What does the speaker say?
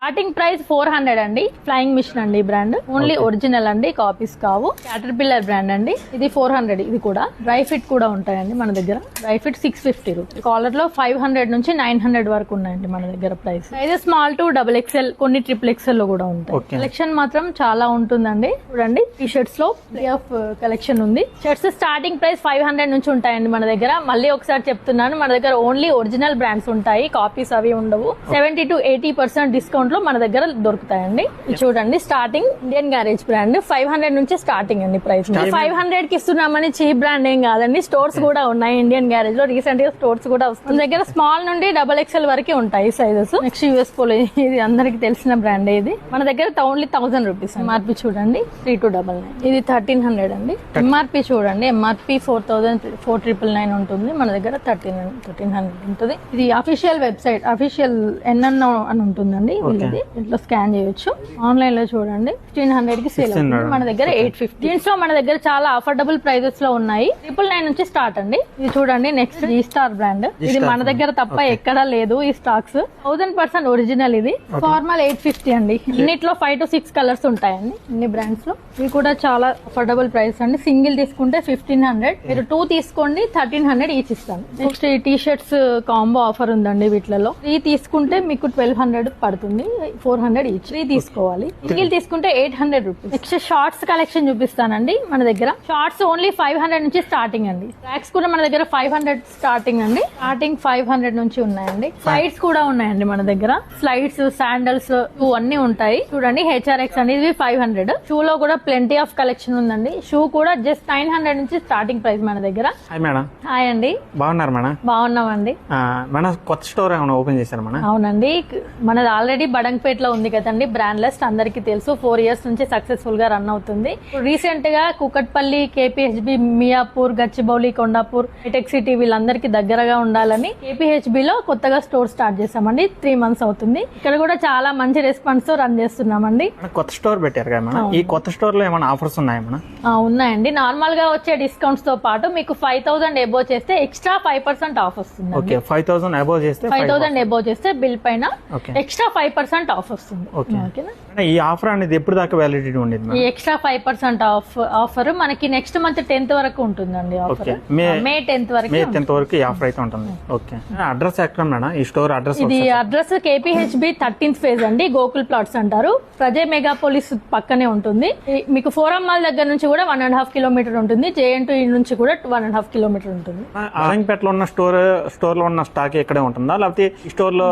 Starting price 400 అండి. Flying machine అండి brand, only original అండి, కాపీస్ కావు. క్యాటర్ పిల్లర్ బ్రాండ్ అండి, ఇది 400. ఇది కూడా డ్రై ఫిట్ కూడా ఉంటాయండి మన దగ్గర. Dry fit 650 rupees. కాలర్ లో 500 నుంచి 900 వరకు ఉన్నాయండి మన దగ్గర ప్రైస్. అయితే స్మాల్ టు డబుల్ ఎక్స్ఎల్, కొన్ని ట్రిపుల్ ఎక్స్ఎల్ లో కూడా ఉంటాయి. కలెక్షన్ మాత్రం చాలా ఉంటుందండి. చూడండి, టీ షర్ట్స్ లో ప్లే ఆఫ్ కలెక్షన్ ఉంది. షర్ట్స్ స్టార్టింగ్ ప్రైస్ 500 నుంచి ఉంటాయండి మన దగ్గర. మళ్ళీ ఒకసారి చెప్తున్నాను, మన దగ్గర ఓన్లీ ఒరిజినల్ బ్రాండ్స్ ఉంటాయి, కాపీస్ అవి ఉండవు. 70 to 80% డిస్కౌంట్ లో మన దగ్గర దొరుకుతాయండి. చూడండి, స్టార్టింగ్ ఇండియన్ గ్యారేజ్ బ్రాండ్ 500 నుంచి స్టార్టింగ్ అండి ప్రైస్. 500 కి ఇస్తున్నామని చీప్ బ్రాండ్ ఏం కాదండి. స్టోర్స్ కూడా ఉన్నాయి ఇండియన్ గ్యారేజ్ లో, రీసెంట్ గా స్టోర్స్ కూడా వస్తాయి. మన దగ్గర స్మాల్ నుండి డబుల్ ఎక్స్ఎల్ వరకు ఉంటాయి సైజెస్. నెక్స్ట్ యూఎస్ పోలో, ఇది అందరికి తెలిసిన బ్రాండ్. ఇది మన దగ్గర ఓన్లీ 1000 రూపీస్. ఎంఆర్పి చూడండి 3299. ఇది 1300 అండి. ఎంఆర్పి చూడండి, ఎంఆర్పి 4999 ఉంటుంది, మన దగ్గర 1300 ఉంటుంది. ఇది అఫీషియల్ వెబ్సైట్, అఫీషియల్ ఎన్ఎన్ఓ అని ఉంటుందండి. ఇంట్లో స్కాన్ చేయొచ్చు. ఆన్లైన్ లో చూడండి 1500 కి సేల్ అవుతుంది, మన దగ్గర 850. దీంట్లో మన దగ్గర చాలా అఫోర్డబుల్ ప్రైజెస్ లో ఉన్నాయి. 999 నుంచి స్టార్ట్ అండి. ఇది చూడండి, నెక్స్ట్ జీ స్టార్ బ్రాండ్. ఇది మన దగ్గర తప్ప ఎక్కడా లేదు ఈ స్టాక్స్. 1000% ఒరిజినల్. ఇది ఫార్మల్ 850 అండి. ఇన్నిట్లో 5 to 6 కలర్స్ ఉంటాయండి ఇన్ని బ్రాండ్స్ లో. ఇవి కూడా చాలా అఫోర్డబుల్ ప్రైస్ అండి. సింగిల్ తీసుకుంటే 1500, మీరు 2 తీసుకోండి 1300 ఈచ్ ఇస్తాను. నెక్స్ట్ ఈ టీ షర్ట్స్ కాంబో ఆఫర్ ఉందండి. వీటిలో 3 తీసుకుంటే మీకు 1200 పడుతుంది, 400 ఈచ్. 3 తీసుకోవాలి. సింగిల్ తీసుకుంటే 800 రూపీస్. నెక్స్ట్ షార్ట్స్ కలెక్షన్ చూపిస్తానండి. మన దగ్గర షార్ట్స్ ఓన్లీ 500 నుంచి స్టార్టింగ్ అండి. ట్రాక్స్ కూడా మన దగ్గర 500 స్టార్టింగ్ అండి. స్టార్టింగ్ 500 నుంచి ఉన్నాయండి. స్లైడ్స్ కూడా ఉన్నాయండి మన దగ్గర. స్లైడ్స్, శాండల్స్ షూ అన్ని ఉంటాయి. చూడండి, హెచ్ఆర్ఎక్స్ అండి, ఇది 500. షూ లో కూడా ప్లెంటీ ఆఫ్ కలెక్షన్ ఉందండి. షూ కూడా జస్ట్ 900 నుంచి స్టార్టింగ్ ప్రైస్ మన దగ్గర. Hi madam. హాయ్ అండి. బాగున్నారు మేడం? బాగున్నామండి. మేడం, కొత్త స్టోర్ ఏమైనా ఓపెన్ చేశారు మేడం? అవునండి, మనది ఆల్రెడీ బడంగ్పేట్ లో ఉంది కదండి. బ్రాండ్ లిస్ట్ అందరికి తెలుసు. 4 years నుంచి సక్సెస్ఫుల్ గా రన్ అవుతుంది. రీసెంట్ గా కుకట్పల్లి, కేపీహెచ్బి, మియాపూర్, గచ్చిబౌలి, కొండాపూర్, హైటెక్ సిటీ వీళ్ళందరికీ దగ్గరగా ఉండాలని కేపీహెచ్బి లో కొత్తగా స్టోర్ స్టార్ట్ చేసామండి. 3 months అవుతుంది. ఇక్కడ కూడా చాలా మంచి రెస్పాన్స్ తో రన్ చేస్తున్నామండి. కొత్త స్టోర్ పెట్టారు కదా మేడం, ఈ కొత్త స్టోర్ లో ఏమైనా ఆఫర్స్ ఉన్నాయా మేడం? ఉన్నాయండి. నార్మల్ గా వచ్చే డిస్కౌంట్స్ తో పాటు మీకు 5000 అబోవ్ చేస్తే ఎక్స్ట్రా 5% ఆఫ్ వస్తుంది. 5000 అబోవ్ చేస్తే 5000 అబోవ్ చేస్తే బిల్ పైన ఎక్స్ట్రా 5% ఆఫ్ వస్తుంది. ఈ ఆఫర్ అనేది ఎప్పుడు దాకా వ్యాలిడిటీ ఉండేది? ఈ ఎక్స్ట్రా 5% ఆఫర్ మనకి నెక్స్ట్ మంత్ 10th వరకు ఉంటుందండి. ఆఫర్ మే 10th వరకు ఈ ఆఫర్ అయితే ఉంటుంది. ఓకే, అడ్రస్ ఎక్కడ మేడం ఈ స్టోర్ అడ్రస్? ఇది అడ్రస్ కేపీహెచ్బి 13th phase అండి, గోకుల్ ప్లాట్స్ అంటారు. ప్రజయ్ మెగాపోలిస్ పక్కనే ఉంటుంది. మీకు ఫోరం మాల్ దగ్గర నుంచి కూడా 1.5 kilometer ఉంటుంది. జేఎన్2 నుంచి కూడా 1.5 kilometer ఉంటుంది. ఆరంగపేటలో ఉన్న స్టోర్ లో ఉన్న స్టాక్ ఇక్కడే ఉంటుందా, లేకపోతే ఈ స్టోర్ లో?